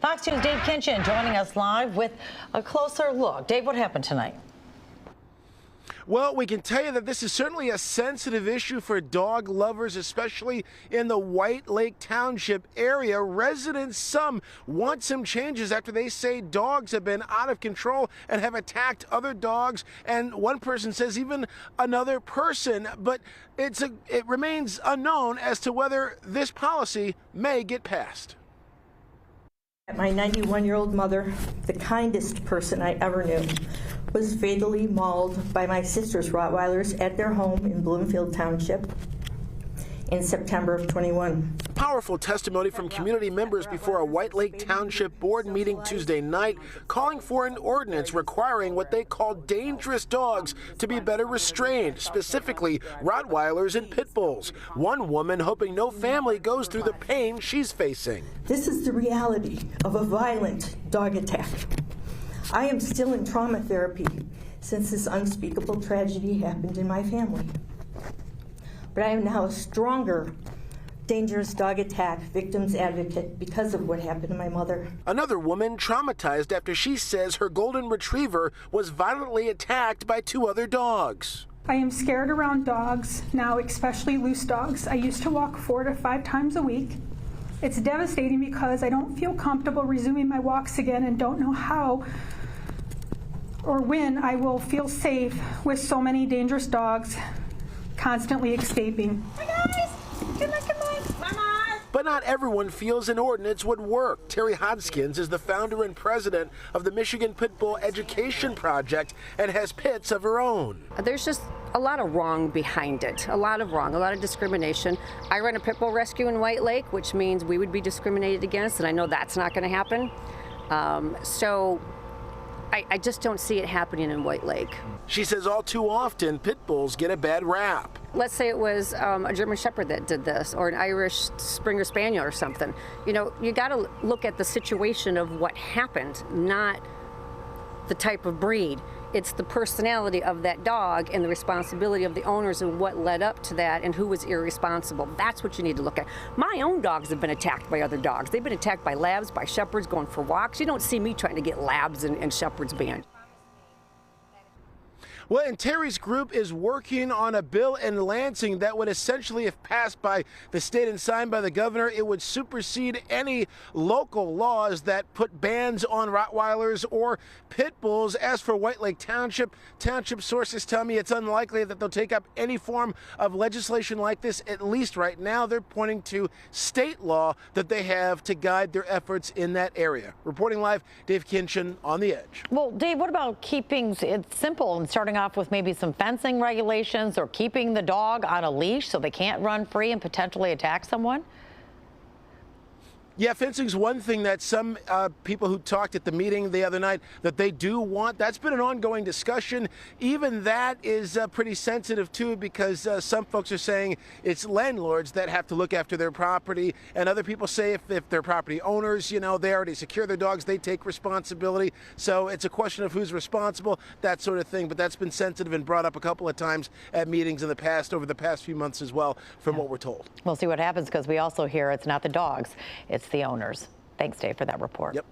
Fox News' Dave Kinchin joining us live with a closer look. Dave, what happened tonight? Well, we can tell you that this is certainly a sensitive issue for dog lovers, especially in the White Lake Township area. Residents, some want some changes after they say dogs have been out of control and have attacked other dogs, and one person says even another person. But it remains unknown as to whether this policy may get passed. My 91-year-old mother, the kindest person I ever knew, was fatally mauled by my sister's Rottweilers at their home in Bloomfield Township in September of 21. Powerful testimony from community members before a White Lake Township board meeting Tuesday night, calling for an ordinance requiring what they call dangerous dogs to be better restrained, specifically Rottweilers and pit bulls. One woman hoping no family goes through the pain she's facing. This is the reality of a violent dog attack. I am still in trauma therapy since this unspeakable tragedy happened in my family. But I am now a stronger dangerous dog attack victims advocate because of what happened to my mother. Another woman traumatized after she says her golden retriever was violently attacked by two other dogs. I am scared around dogs now, especially loose dogs. I used to walk 4 to 5 times a week. It's devastating because I don't feel comfortable resuming my walks again and don't know how or when I will feel safe with so many dangerous dogs constantly escaping. Hi guys! Come on! Mama! But not everyone feels an ordinance would work. Terry Hodskins is the founder and president of the Michigan Pitbull Education Project and has pits of her own. There's just a lot of wrong behind it, a lot of discrimination. I run a pit bull rescue in White Lake, which means we would be discriminated against, and I know that's not going to happen. So I just don't see it happening in White Lake. She says all too often pit bulls get a bad rap. Let's say it was a German Shepherd that did this, or an Irish Springer Spaniel or something. You know, you got to look at the situation of what happened, not the type of breed. It's the personality of that dog and the responsibility of the owners and what led up to that and who was irresponsible. That's what you need to look at. My own dogs have been attacked by other dogs. They've been attacked by labs, by shepherds going for walks. You don't see me trying to get labs and shepherds banned. Well, and Terry's group is working on a bill in Lansing that would essentially, if passed by the state and signed by the governor, it would supersede any local laws that put bans on Rottweilers or pit bulls. As for White Lake Township sources tell me it's unlikely that they'll take up any form of legislation like this, at least right now. They're pointing to state law that they have to guide their efforts in that area. Reporting live, Dave Kinchin on The Edge. Well, Dave, what about keeping it simple and starting off with maybe some fencing regulations or keeping the dog on a leash so they can't run free and potentially attack someone? Yeah, fencing's one thing that some people who talked at the meeting the other night that they do want. That's been an ongoing discussion. Even that is pretty sensitive too, because some folks are saying it's landlords that have to look after their property, and other people say if they're property owners, you know, they already secure their dogs, they take responsibility. So it's a question of who's responsible, that sort of thing. But that's been sensitive and brought up a couple of times at meetings in the past, over the past few months as well, from what we're told. We'll see what happens, because we also hear it's not the dogs, it's the owners. Thanks, Dave, for that report. Yep.